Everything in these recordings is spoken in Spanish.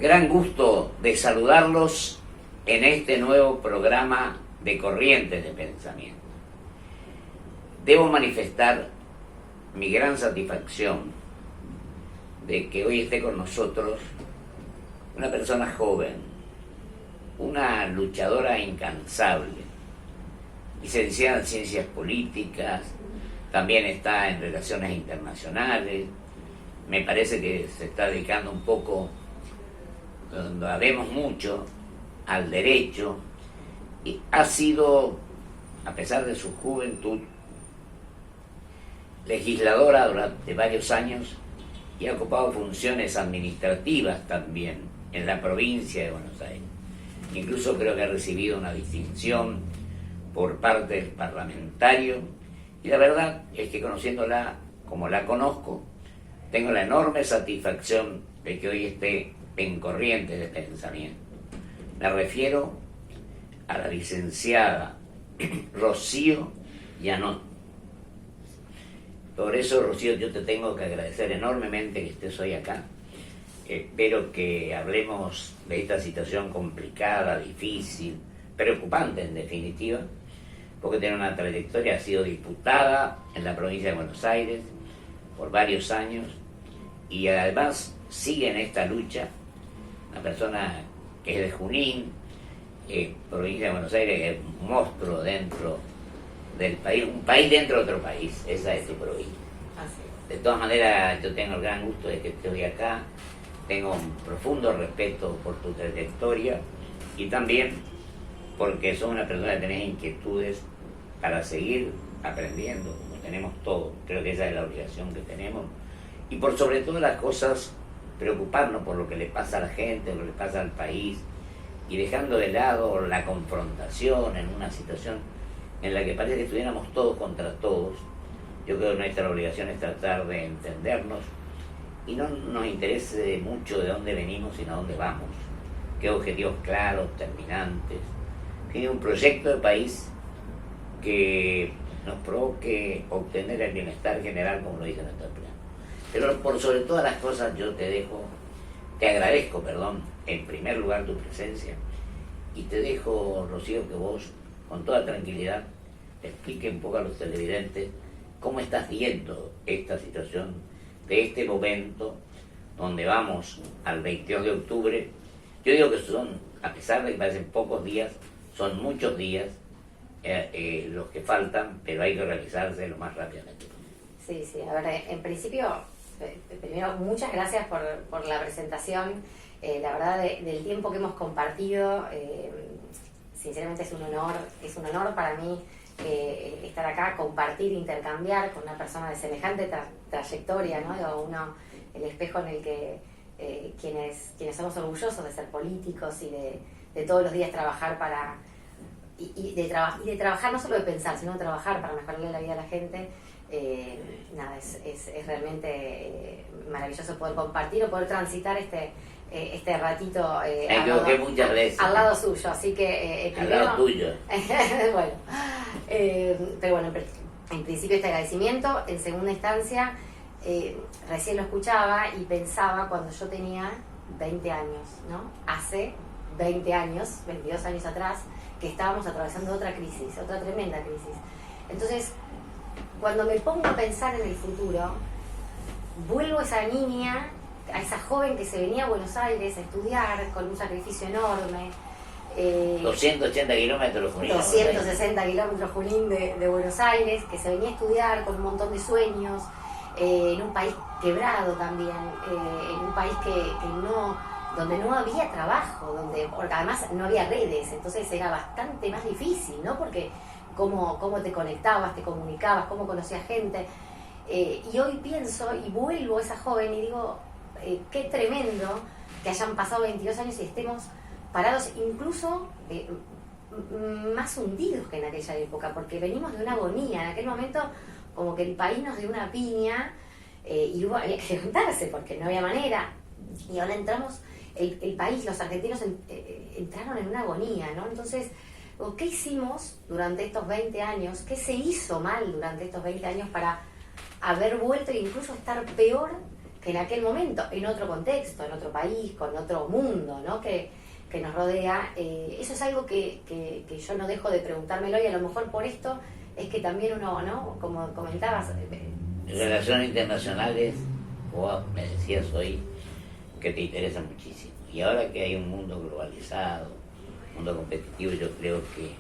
Gran gusto de saludarlos en este nuevo programa de Corrientes de Pensamiento. Debo manifestar mi gran satisfacción de que hoy esté con nosotros una persona joven, una luchadora incansable, licenciada en Ciencias Políticas, también está en Relaciones Internacionales, me parece que se está dedicando un poco, donde habemos mucho, al derecho, y ha sido, a pesar de su juventud, legisladora durante varios años y ha ocupado funciones administrativas también en la provincia de Buenos Aires. Incluso creo que ha recibido una distinción por parte del parlamentario, y la verdad es que conociéndola como la conozco, tengo la enorme satisfacción de que hoy esté en Corrientes de Pensamiento. Me refiero a la licenciada Rocío Giannot. Por eso, Rocío, yo te tengo que agradecer enormemente que estés hoy acá. Espero que hablemos de esta situación complicada, difícil, preocupante en definitiva, porque tiene una trayectoria, ha sido diputada en la provincia de Buenos Aires por varios años y además sigue en esta lucha. Una persona que es de Junín, provincia de Buenos Aires, que es un monstruo dentro del país, un país dentro de otro país, esa es tu provincia. De todas maneras, yo tengo el gran gusto de que estoy acá, tengo un profundo respeto por tu trayectoria y también porque sos una persona que tenés inquietudes para seguir aprendiendo, como tenemos todos. Creo que esa es la obligación que tenemos. Y por sobre todas las cosas, preocuparnos por lo que le pasa a la gente, lo que le pasa al país, y dejando de lado la confrontación en una situación en la que parece que estuviéramos todos contra todos. Yo creo que nuestra obligación es tratar de entendernos y no nos interese mucho de dónde venimos, sino a dónde vamos, qué objetivos claros, terminantes, tiene un proyecto de país que nos provoque obtener el bienestar general, como lo dice nuestro plan. Pero por sobre todas las cosas yo te agradezco, en primer lugar tu presencia, y te dejo, Rocío, que vos, con toda tranquilidad, explique un poco a los televidentes cómo estás viendo esta situación de este momento donde vamos al 22 de octubre. Yo digo que son, a pesar de que parecen pocos días, son muchos días los que faltan, pero hay que realizarse lo más rápidamente. Sí, a ver, en principio, primero, muchas gracias por la presentación. La verdad, del tiempo que hemos compartido, sinceramente es un honor para mí estar acá, compartir, intercambiar con una persona de semejante trayectoria, ¿no? El espejo en el que quienes somos orgullosos de ser políticos y de todos los días trabajar para... Y de trabajar, no solo de pensar, sino de trabajar para mejorarle la vida a la gente. Es realmente maravilloso poder compartir o poder transitar este ratito al lado suyo, así que al lado tuyo. Bueno, pero bueno, en principio este agradecimiento. En segunda instancia, recién lo escuchaba y pensaba cuando yo tenía 20 años, ¿no? Hace 20 años, 22 años atrás, que estábamos atravesando otra crisis, otra tremenda crisis. Entonces, cuando me pongo a pensar en el futuro, vuelvo a esa niña, a esa joven que se venía a Buenos Aires a estudiar con un sacrificio enorme. 280 kilómetros Junín. 260 kilómetros Junín de Buenos Aires, que se venía a estudiar con un montón de sueños, en un país quebrado también, en un país donde no había trabajo, porque además no había redes, entonces era bastante más difícil, ¿no? Porque cómo te conectabas, te comunicabas, cómo conocías gente. Y hoy pienso y vuelvo a esa joven y digo, qué tremendo que hayan pasado 22 años y estemos parados, incluso más hundidos que en aquella época, porque venimos de una agonía. En aquel momento como que el país nos dio una piña y había que levantarse porque no había manera. Y ahora entramos, el país, los argentinos entraron en una agonía, ¿no? Entonces, ¿qué hicimos durante estos 20 años? ¿Qué se hizo mal durante estos 20 años para haber vuelto e incluso estar peor que en aquel momento, en otro contexto, en otro país, con otro mundo, ¿no? que nos rodea. Eso es algo que yo no dejo de preguntármelo, y a lo mejor por esto es que también uno, ¿no? Como comentabas... Relaciones internacionales, vos me decías hoy que te interesa muchísimo. Y ahora que hay un mundo globalizado, un mundo competitivo, yo creo que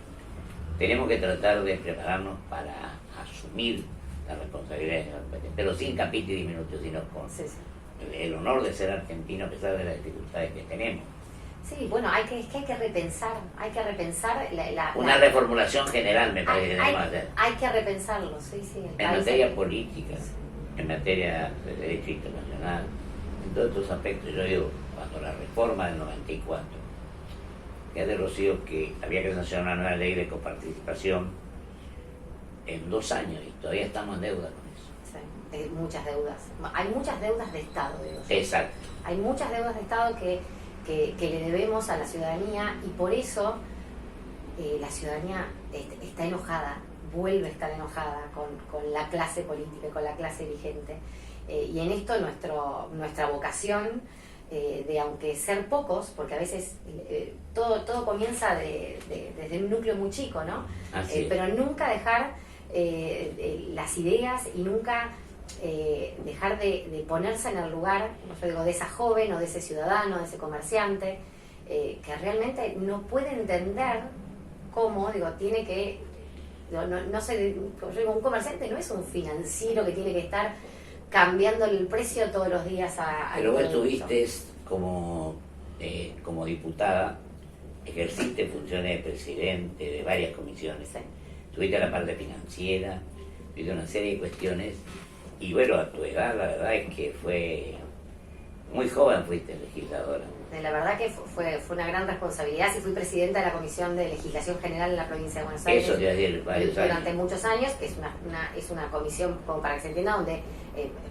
tenemos que tratar de prepararnos para asumir las responsabilidades de la competencia, pero sin capítulo y diminuto, sino con el honor de ser argentino a pesar de las dificultades que tenemos. Sí, bueno, es que hay que repensar una reformulación general, me parece que tenemos que hacer. Hay que repensarlo, sí. En materia política, en materia de derecho internacional, en todos estos aspectos. Yo digo, cuando la reforma del 94, que de Rocío, que había que sancionar una nueva ley de coparticipación en 2 años, y todavía estamos en deuda con eso. Sí, muchas deudas. Hay muchas deudas de Estado, digo yo. Exacto. Hay muchas deudas de Estado que le debemos a la ciudadanía, y por eso la ciudadanía está enojada, vuelve a estar enojada con la clase política, con la clase dirigente. Y en esto nuestra vocación de, aunque ser pocos, porque a veces todo comienza desde un núcleo muy chico, ¿no? Pero nunca dejar las ideas, y nunca dejar de ponerse en el lugar, yo digo, de esa joven o de ese ciudadano, de ese comerciante, que realmente no puede entender cómo, digo, tiene que, no sé, yo digo, un comerciante no es un financiero que tiene que estar cambiando el precio todos los días Pero vos estuviste como diputada, ejerciste funciones de presidente de varias comisiones, tuviste la parte financiera, tuviste una serie de cuestiones. Y bueno, a tu edad, la verdad es que fue muy joven, fuiste legisladora. La verdad que fue una gran responsabilidad. Sí, fui presidenta de la Comisión de Legislación General en la provincia de Buenos Aires. Eso te decir, durante muchos años, que es una comisión, como para que se entienda, donde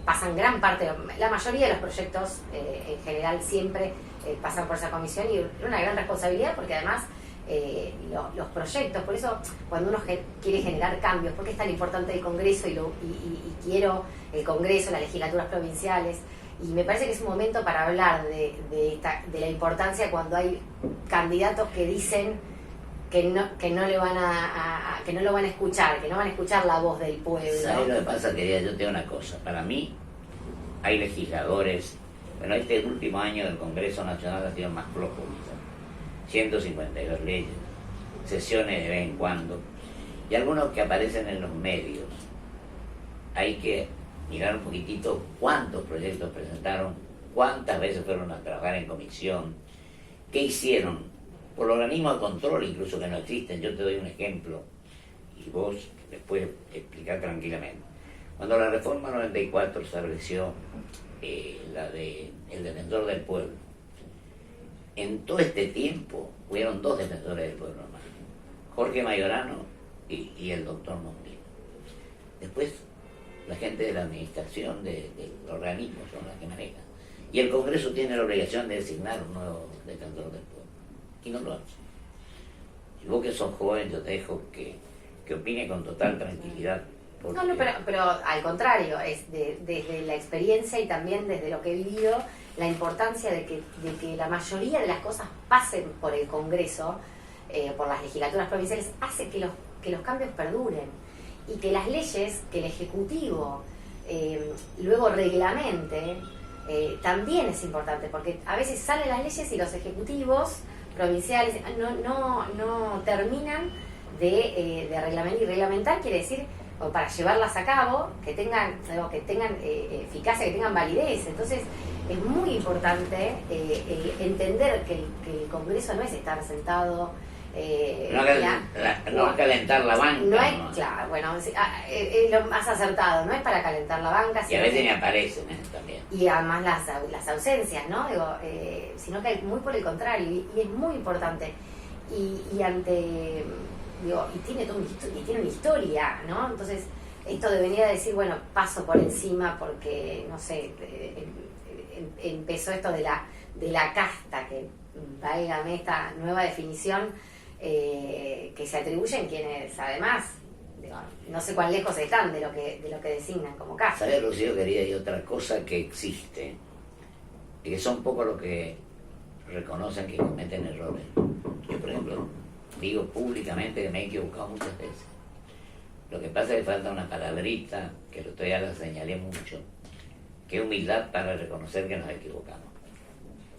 pasan gran parte, la mayoría de los proyectos en general siempre pasan por esa comisión, y era una gran responsabilidad, porque además los proyectos, por eso cuando uno quiere generar cambios, porque es tan importante el Congreso, y quiero el Congreso, las legislaturas provinciales, y me parece que es un momento para hablar de la importancia cuando hay candidatos que dicen que no lo van a escuchar, que no van a escuchar la voz del pueblo. ¿Sabes lo que pasa, querida? Yo tengo una cosa, para mí hay legisladores, bueno, este último año del Congreso Nacional ha sido más flojo, 152 leyes, sesiones de vez en cuando, y algunos que aparecen en los medios. Hay que mirar un poquitito cuántos proyectos presentaron, cuántas veces fueron a trabajar en comisión, qué hicieron, por organismos de control incluso que no existen. Yo te doy un ejemplo, y vos después explicar tranquilamente. Cuando la reforma 94 estableció la de el defensor del pueblo, en todo este tiempo hubieron 2 defensores del pueblo más, Jorge Mayorano y el doctor Mondino. Después la gente de la administración del organismo son las que manejan, y el Congreso tiene la obligación de designar un nuevo defensor del pueblo, y no lo hace. Y vos que sos joven, yo te dejo que opine con total tranquilidad. No, pero al contrario, es desde la experiencia, y también desde lo que he vivido, la importancia de que la mayoría de las cosas pasen por el Congreso, por las legislaturas provinciales, hace que los cambios perduren, y que las leyes, que el Ejecutivo luego reglamente, también es importante, porque a veces salen las leyes y los ejecutivos provinciales no terminan de reglamentar, y reglamentar quiere decir, o para llevarlas a cabo, que tengan eficacia, que tengan validez. Entonces es muy importante entender que el Congreso no es estar sentado no calentar la banca. No es, claro, bueno, es lo más acertado, no es para calentar la banca. Y a veces ni aparecen también. Y además las ausencias, ¿no? Sino que muy por el contrario, y es muy importante. Y tiene una historia, ¿no? Entonces, esto de venir a decir, bueno, paso por encima porque, no sé, empezó esto de la casta, que válgame esta nueva definición, que se atribuyen quienes además digo, no sé cuán lejos están de lo que designan como casa. ¿Sabes, Rocío, querida? Y otra cosa que existe, y que son pocos los que reconocen que cometen errores. Yo, por ejemplo, digo públicamente que me he equivocado muchas veces. Lo que pasa es que falta una palabrita, que el otro día la señalé mucho, que es humildad para reconocer que nos equivocamos.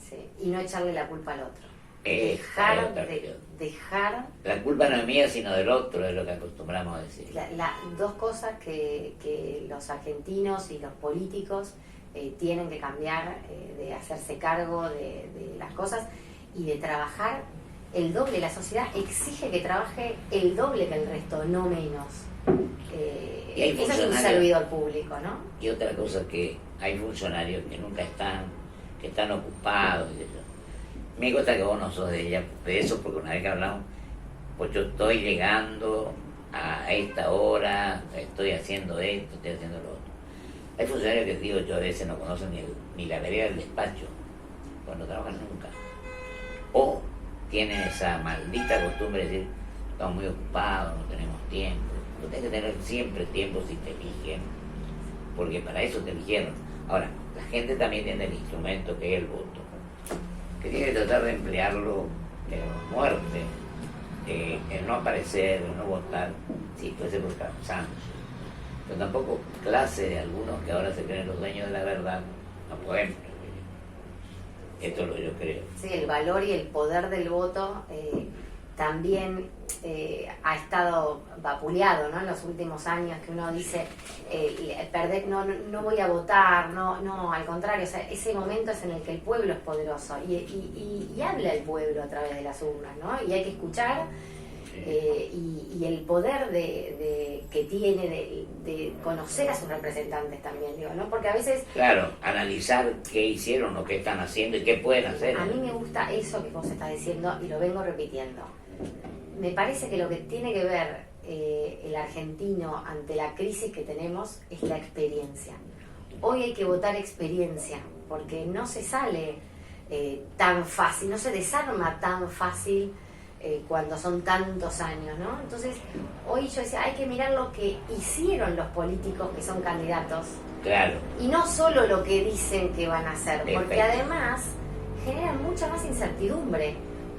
Sí, y no echarle la culpa al otro. Dejar. La culpa no es mía, sino del otro, es lo que acostumbramos a decir. Dos cosas que los argentinos y los políticos tienen que cambiar, de hacerse cargo de las cosas y de trabajar el doble. La sociedad exige que trabaje el doble que el resto, no menos. Eso es un servidor público, ¿no? Y otra cosa, que hay funcionarios que nunca están, que están ocupados. Me gusta que vos no sos de eso, porque una vez que hablamos, pues yo estoy llegando a esta hora, estoy haciendo esto, estoy haciendo lo otro. Hay funcionarios que digo yo a veces no conocen ni la vereda del despacho, cuando trabajan nunca. O tienen esa maldita costumbre de decir, estamos muy ocupados, no tenemos tiempo. No tienes que tener siempre tiempo si te eligen, porque para eso te eligieron. Ahora, la gente también tiene el instrumento que es el voto, que tiene que tratar de emplearlo de muerte, el no aparecer, el no votar, sí, puede ser por cansancio. Pero tampoco clase de algunos que ahora se creen los dueños de la verdad, no podemos. Esto es lo que yo creo. Sí, el valor y el poder del voto también ha estado vapuleado, ¿no? En los últimos años, que uno dice, perder, no voy a votar, no, al contrario, o sea, ese momento es en el que el pueblo es poderoso y habla el pueblo a través de las urnas, ¿no? Y hay que escuchar. Y el poder que tiene de conocer a sus representantes también, digo, ¿no? Porque a veces... Claro, analizar qué hicieron o qué están haciendo y qué pueden hacer. A mí me gusta eso que vos estás diciendo y lo vengo repitiendo. Me parece que lo que tiene que ver el argentino ante la crisis que tenemos es la experiencia. Hoy hay que votar experiencia, porque no se sale tan fácil, no se desarma tan fácil cuando son tantos años, ¿no? Entonces, hoy yo decía, hay que mirar lo que hicieron los políticos que son candidatos. Claro. Y no solo lo que dicen que van a hacer, porque Perfecto. además generan mucha más incertidumbre.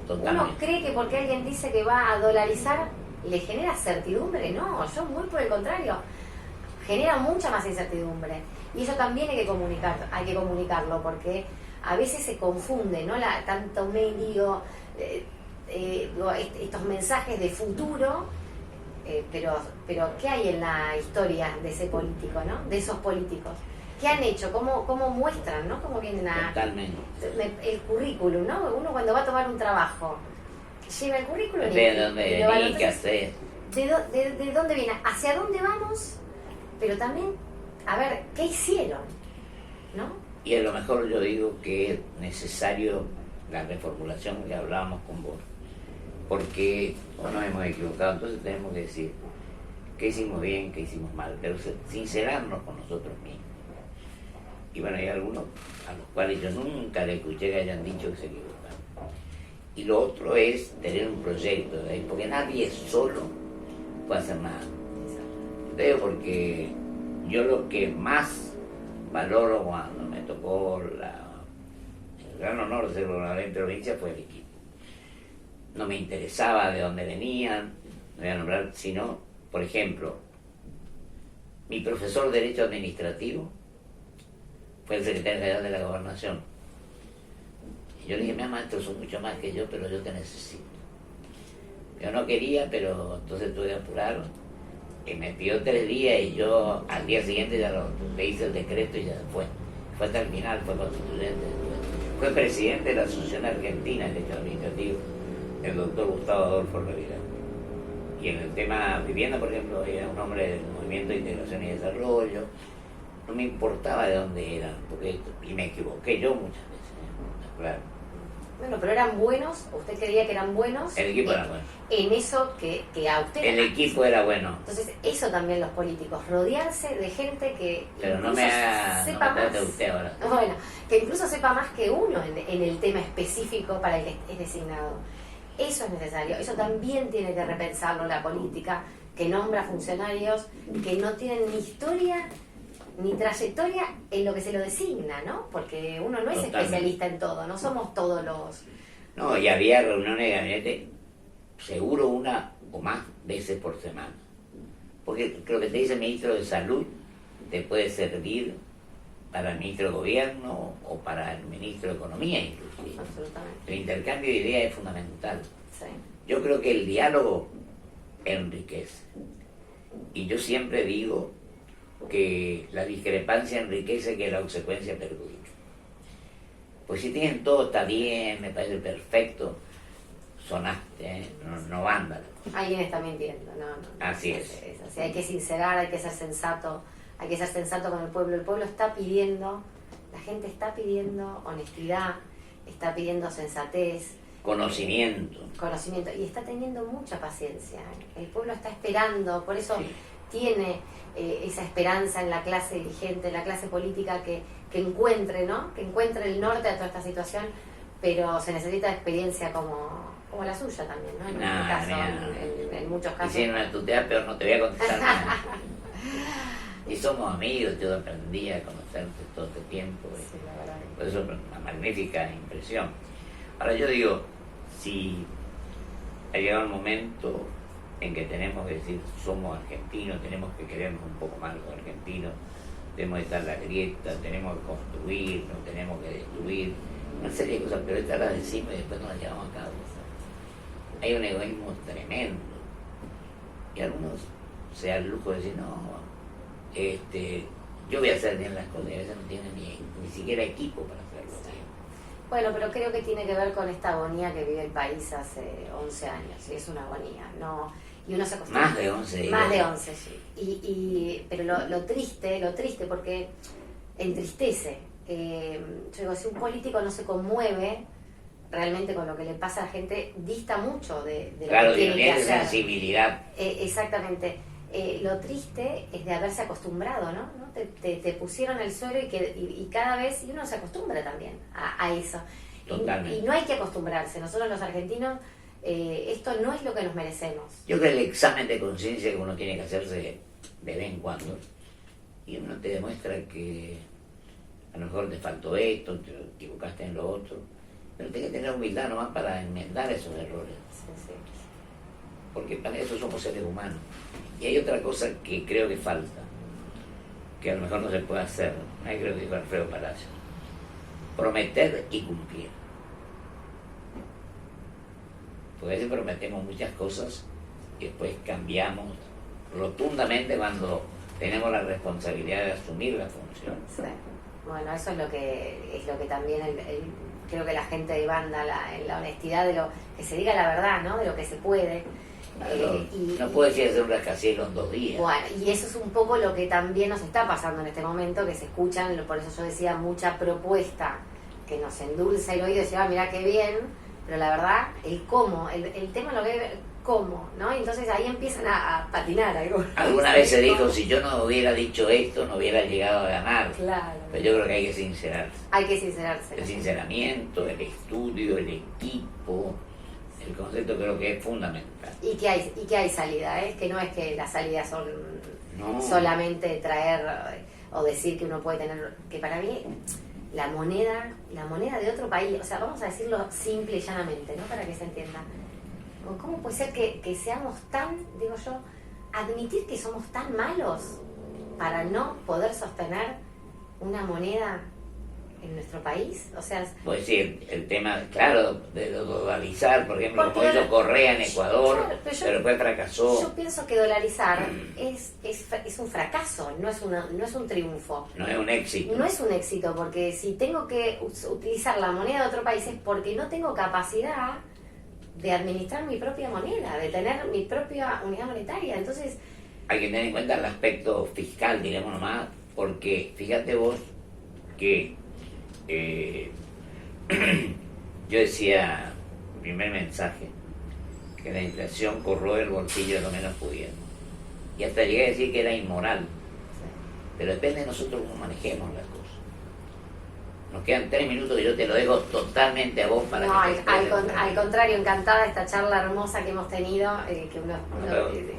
Totalmente. Uno cree que porque alguien dice que va a dolarizar, le genera certidumbre. No, yo muy por el contrario. Genera mucha más incertidumbre. Y eso también hay que comunicarlo, porque a veces se confunde, ¿no? Tanto medio... estos mensajes de futuro, pero ¿qué hay en la historia de ese político, ¿no? De esos políticos? ¿Qué han hecho? ¿Cómo muestran, ¿no? ¿Cómo vienen a...? Totalmente. El currículum, ¿no? Uno cuando va a tomar un trabajo, lleva el currículum ¿De dónde venís? ¿Qué haces? ¿De dónde viene? ¿Hacia dónde vamos? Pero también, a ver, ¿qué hicieron? ¿No? Y a lo mejor yo digo que es necesario la reformulación que hablábamos con vos, porque no nos hemos equivocado, entonces tenemos que decir qué hicimos bien, qué hicimos mal, pero sincerarnos con nosotros mismos. Y bueno, hay algunos a los cuales yo nunca le escuché que hayan dicho que se equivocaron. Y lo otro es tener un proyecto, porque nadie solo puede hacer nada. Creo, porque yo lo que más valoro cuando me tocó el gran honor de ser gobernador en provincia fue el equipo. No me interesaba de dónde venían, no voy a nombrar, sino, por ejemplo, mi profesor de Derecho Administrativo fue el secretario general de la Gobernación. Y yo le dije, mi maestro, son mucho más que yo, pero yo te necesito. Yo no quería, pero entonces tuve que apurar. Y me pidió 3 días y yo al día siguiente ya le hice el decreto y ya fue. Fue hasta el final, fue constituyente. Fue presidente de la Asociación Argentina de Derecho Administrativo, el doctor Gustavo Adolfo Rivera. Y en el tema vivienda, por ejemplo, era un hombre del Movimiento de Integración y Desarrollo. No me importaba de dónde era, y me equivoqué yo muchas veces, claro. Bueno, pero eran buenos, usted creía que eran buenos. El equipo era bueno. En eso que a usted... El equipo era bueno. Entonces, eso también los políticos, rodearse de gente que... Pero no me trate usted ahora. Bueno, que incluso sepa más que uno en el tema específico para el que es designado. Eso es necesario, eso también tiene que repensarlo la política, que nombra funcionarios que no tienen ni historia ni trayectoria en lo que se lo designa, ¿no? Porque uno no es especialista en todo, no somos todos los... No, y había reuniones de gabinete seguro una o más veces por semana. Porque lo que te dice el ministro de Salud te puede servir para el ministro de Gobierno o para el ministro de Economía inclusive. Absolutamente. El intercambio de ideas es fundamental. Sí. Yo creo que el diálogo enriquece. Y yo siempre digo que la discrepancia enriquece, que la obsecuencia perjudica. Pues si tienen todo, está bien, me parece perfecto, sonaste, no vándalo. Alguien está mintiendo, no. Así es. Así. Hay que sincerar, hay que ser sensato con el pueblo. El pueblo está pidiendo, la gente está pidiendo honestidad, está pidiendo sensatez, Conocimiento. y está teniendo mucha paciencia. El pueblo está esperando, por eso sí. Tiene esa esperanza en la clase dirigente, en la clase política que encuentre, ¿no? Que encuentre el norte a toda esta situación, pero se necesita experiencia como la suya también, ¿no? En muchos casos. Hicieron una tuteada, pero no te voy a contestar nada. Y somos amigos, yo aprendí a conocerte todo este tiempo. Sí, la verdad. Por eso es una magnífica impresión. Ahora yo digo, si ha llegado el momento en que tenemos que decir somos argentinos, tenemos que querernos un poco más los argentinos, tenemos que estar en la grieta, tenemos que construir, no tenemos que destruir, una serie de cosas, pero estas las decimos y después no las llevamos a cabo. Hay un egoísmo tremendo y algunos se dan el lujo de decir no, yo voy a hacer bien las cosas y a veces no tienen ni siquiera equipo para hacerlo bien. Bueno, pero creo que tiene que ver con esta agonía que vive el país hace 11 años, y es una agonía, ¿no, y uno se acostumbra. Más de 11. Más de 11, sí. Pero lo triste, porque entristece. Yo digo, si un político no se conmueve realmente con lo que le pasa a la gente, dista mucho de lo claro, que tiene que hacer. Claro, sensibilidad. Exactamente. Lo triste es de haberse acostumbrado, ¿no? Te pusieron el suelo y cada vez, y uno se acostumbra también a eso. Totalmente. Y no hay que acostumbrarse. Nosotros los argentinos, esto no es lo que nos merecemos. Yo creo que el examen de conciencia que uno tiene que hacerse de vez en cuando, y uno te demuestra que a lo mejor te faltó esto, te equivocaste en lo otro, pero tienes que tener humildad nomás para enmendar esos errores. Sí. Porque para eso somos seres humanos. Y hay otra cosa que creo que falta, que a lo mejor no se puede hacer, ahí creo que dijo Alfredo Palacios: prometer y cumplir. Porque a veces prometemos muchas cosas y después cambiamos rotundamente cuando tenemos la responsabilidad de asumir la función. Sí. Bueno, eso es lo que también creo que la gente demanda, la honestidad de lo que se diga la verdad, ¿no? De lo que se puede. No puedo decir hacer un rascacielos en 2 días. Bueno, y eso es un poco lo que también nos está pasando en este momento, que se escuchan, por eso yo decía, mucha propuesta que nos endulza el oído y decía, mirá qué bien, pero la verdad, el cómo, el tema lo que cómo, ¿no? Y entonces ahí empiezan a patinar algo. Alguna vez se dijo, si yo no hubiera dicho esto, no hubiera llegado a ganar. Claro. Pero yo creo que hay que sincerarse. Hay que sincerarse. El sinceramiento, el estudio, el equipo, el concepto creo que es fundamental. Y que hay salida, ¿eh? Que no es que las salidas son no. Solamente traer o decir que uno puede tener, que para mí la moneda de otro país, o sea, vamos a decirlo simple y llanamente, ¿no? Para que se entienda. ¿Cómo puede ser que seamos tan, digo yo, admitir que somos tan malos para no poder sostener una moneda en nuestro país? O sea, pues sí, el tema, claro, de dolarizar, por ejemplo, como hizo Correa en Ecuador, claro, pero después fracasó. Yo pienso que dolarizar es un fracaso, no es un triunfo. No es un éxito. No es un éxito, porque si tengo que utilizar la moneda de otro país es porque no tengo capacidad de administrar mi propia moneda, de tener mi propia unidad monetaria. Entonces hay que tener en cuenta el aspecto fiscal, digamos nomás, porque fíjate vos que yo decía, el primer mensaje, que la inflación corroe el bolsillo de lo menos pudiendo. Y hasta llegué a decir que era inmoral. Sí. Pero depende de nosotros cómo manejemos las cosas. Nos quedan 3 minutos y yo te lo dejo totalmente a vos para que al contrario, encantada de esta charla hermosa que hemos tenido.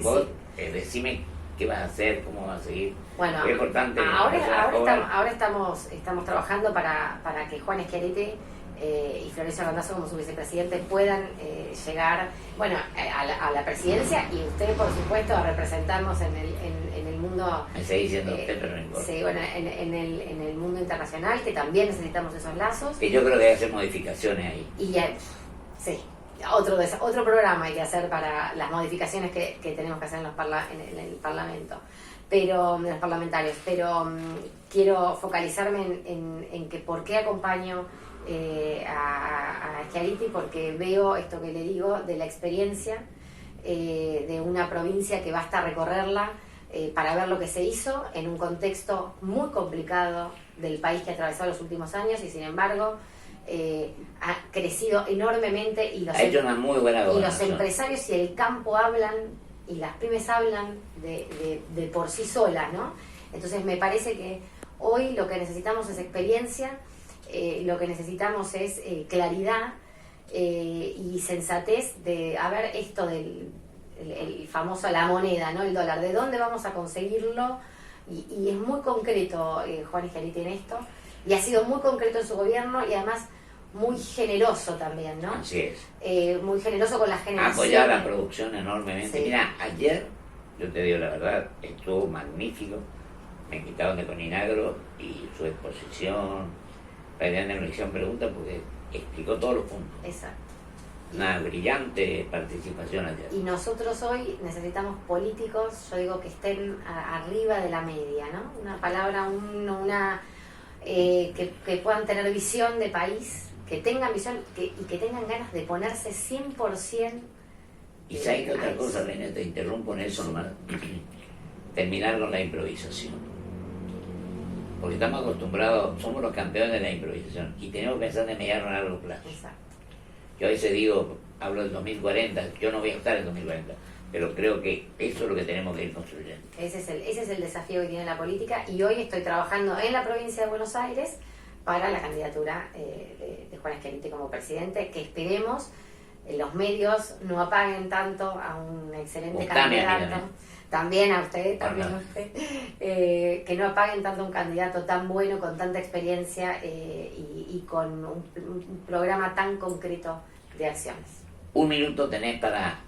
Vos decime qué vas a hacer, cómo vas a seguir. Bueno, es importante. ahora estamos trabajando para que Juan Schiaretti y Florencio Randazzo como su vicepresidente puedan llegar, bueno, a la presidencia, y usted, por supuesto, a representarnos en el mundo. Me seguís diciendo usted, pero no importa. Sí, bueno, en el mundo internacional, que también necesitamos esos lazos. Que yo creo que hay que hacer modificaciones ahí. Y ya, sí, otro programa hay que hacer para las modificaciones que tenemos que hacer en el Parlamento, pero en los parlamentarios. Pero quiero focalizarme en que por qué acompaño a Schiaretti, porque veo esto que le digo de la experiencia de una provincia que basta recorrerla para ver lo que se hizo en un contexto muy complicado del país que ha atravesado los últimos años, y sin embargo ha crecido enormemente, y ha hecho una muy buena gobernación. Y los empresarios y el campo hablan, y las pymes hablan de por sí solas, ¿no? Entonces me parece que hoy lo que necesitamos es experiencia, lo que necesitamos es claridad y sensatez de, a ver, esto del el famoso, la moneda, ¿no? El dólar, ¿de dónde vamos a conseguirlo? Y es muy concreto Juan Schiaretti en esto, y ha sido muy concreto en su gobierno, y además muy generoso también, ¿no? Así es. Muy generoso con la generación. Apoyar la producción enormemente. Sí. Mira, ayer, yo te digo la verdad, estuvo magnífico. Me quitaron de Coninagro y su exposición. Prácticamente me hicieron preguntas porque explicó todos los puntos. Exacto. Una brillante participación ayer. Y nosotros hoy necesitamos políticos, yo digo, que estén arriba de la media, ¿no? Una palabra, que puedan tener visión de país, que tengan visión y que tengan ganas de ponerse 100%. Y sabes que otra cosa, René, te interrumpo en eso nomás. Terminar con la improvisación. Porque estamos acostumbrados, somos los campeones de la improvisación, y tenemos que pensar de mediano a largo plazo. Exacto. Yo a veces digo, hablo del 2040, yo no voy a estar en 2040, pero creo que eso es lo que tenemos que ir construyendo. Ese es el desafío que tiene la política, y hoy estoy trabajando en la provincia de Buenos Aires para la candidatura de Juan Schiaretti como presidente, que esperemos los medios no apaguen tanto a un excelente candidato. También a usted, que no apaguen tanto a un candidato tan bueno, con tanta experiencia y con un programa tan concreto de acciones. 1 minuto tenés para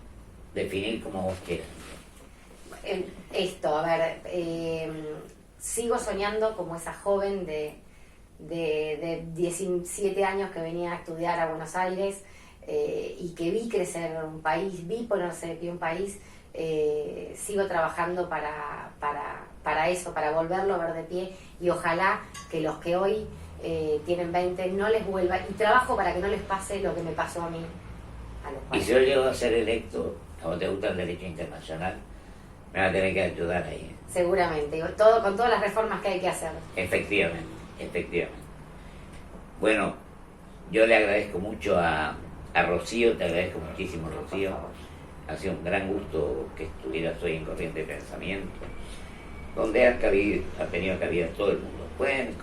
definir como vos quieras. Esto, a ver, sigo soñando como esa joven de 17 años que venía a estudiar a Buenos Aires y que vi crecer un país, vi ponerse de pie un país. Sigo trabajando para eso, para volverlo a ver de pie, y ojalá que los que hoy tienen 20 no les vuelva, y trabajo para que no les pase lo que me pasó a mí a los 40. Y si yo llego a ser electo, a vos te gusta el derecho internacional, me va a tener que ayudar ahí. Seguramente, con todas las reformas que hay que hacer. Efectivamente. Bueno, yo le agradezco mucho a Rocío, te agradezco muchísimo, Rocío. Ha sido un gran gusto que estuvieras hoy en Corriente de Pensamiento, donde ha tenido cabida todo el mundo. Pueden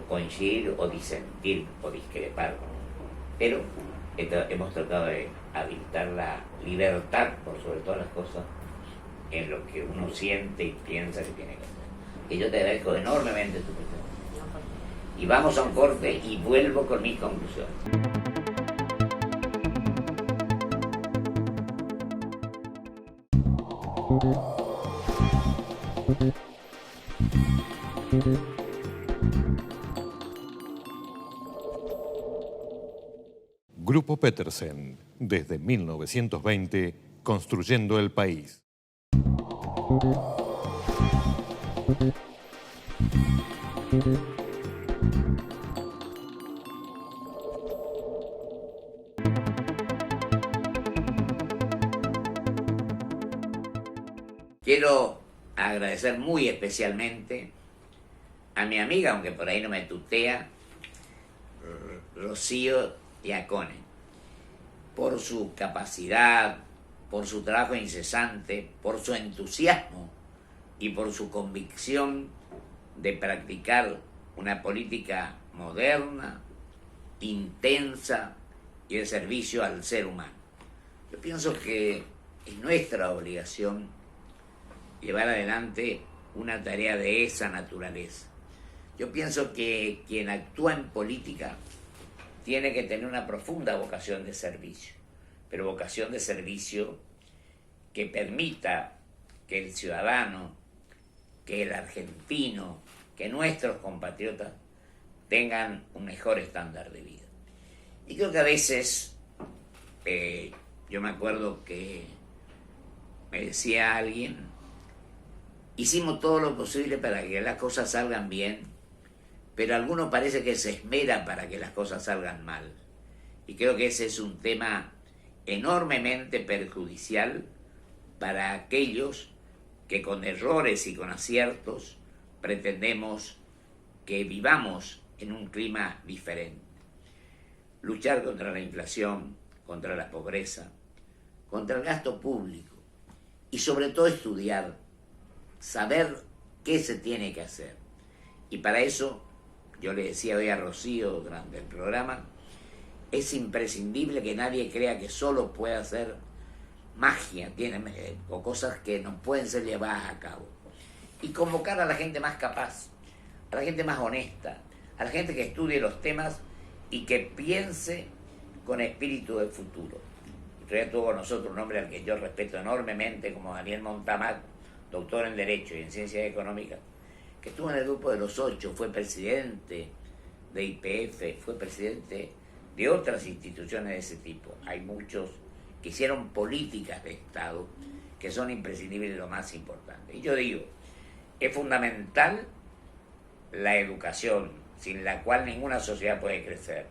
coincidir o disentir o discrepar, pero hemos tratado de habilitar la libertad, por sobre todas las cosas, en lo que uno siente y piensa que tiene que hacer. Y yo te agradezco enormemente tu presencia. Y vamos a un corte y vuelvo con mis conclusiones. Grupo Petersen, desde 1920, construyendo el país. Quiero agradecer muy especialmente a mi amiga, aunque por ahí no me tutea, Rocío Iacone, por su capacidad, por su trabajo incesante, por su entusiasmo y por su convicción de practicar una política moderna, intensa y de servicio al ser humano. Yo pienso que es nuestra obligación llevar adelante una tarea de esa naturaleza. Yo pienso que quien actúa en política tiene que tener una profunda vocación de servicio, pero vocación de servicio que permita que el ciudadano, que el argentino, que nuestros compatriotas tengan un mejor estándar de vida. Y creo que a veces, yo me acuerdo que me decía alguien, hicimos todo lo posible para que las cosas salgan bien, pero a algunos parece que se esmera para que las cosas salgan mal. Y creo que ese es un tema enormemente perjudicial para aquellos que con errores y con aciertos pretendemos que vivamos en un clima diferente. Luchar contra la inflación, contra la pobreza, contra el gasto público y sobre todo estudiar, saber qué se tiene que hacer. Y para eso, yo le decía hoy a Rocío durante el programa, es imprescindible que nadie crea que solo puede hacer magia o cosas que no pueden ser llevadas a cabo. Y convocar a la gente más capaz, a la gente más honesta, a la gente que estudie los temas y que piense con espíritu de futuro. Todavía tuvo con nosotros un hombre al que yo respeto enormemente, como Daniel Montamat, doctor en Derecho y en Ciencias Económicas, que estuvo en el grupo de los 8, fue presidente de YPF, fue presidente de otras instituciones de ese tipo. Hay muchos que hicieron políticas de Estado que son imprescindibles y lo más importante. Y yo digo, es fundamental la educación, sin la cual ninguna sociedad puede crecer.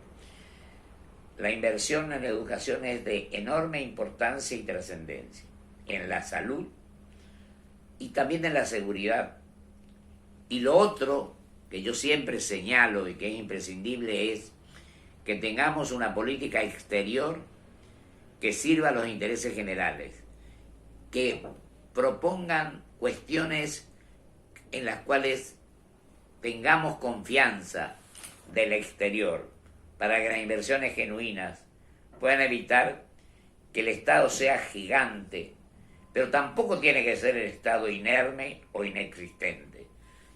La inversión en la educación es de enorme importancia y trascendencia, en la salud y también en la seguridad. Y lo otro que yo siempre señalo y que es imprescindible es que tengamos una política exterior que sirva a los intereses generales, que propongan cuestiones en las cuales tengamos confianza del exterior para que las inversiones genuinas puedan evitar que el Estado sea gigante, pero tampoco tiene que ser el Estado inerme o inexistente.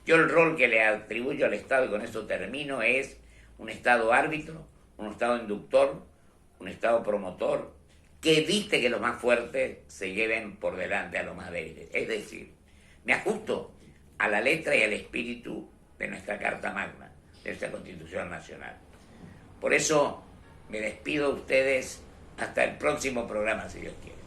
Yo el rol que le atribuyo al Estado, y con esto termino, es un Estado árbitro, un Estado inductor, un Estado promotor, que evite que los más fuertes se lleven por delante a los más débiles. Es decir, me ajusto a la letra y al espíritu de nuestra Carta Magna, de nuestra Constitución Nacional. Por eso me despido de ustedes hasta el próximo programa, si Dios quiere.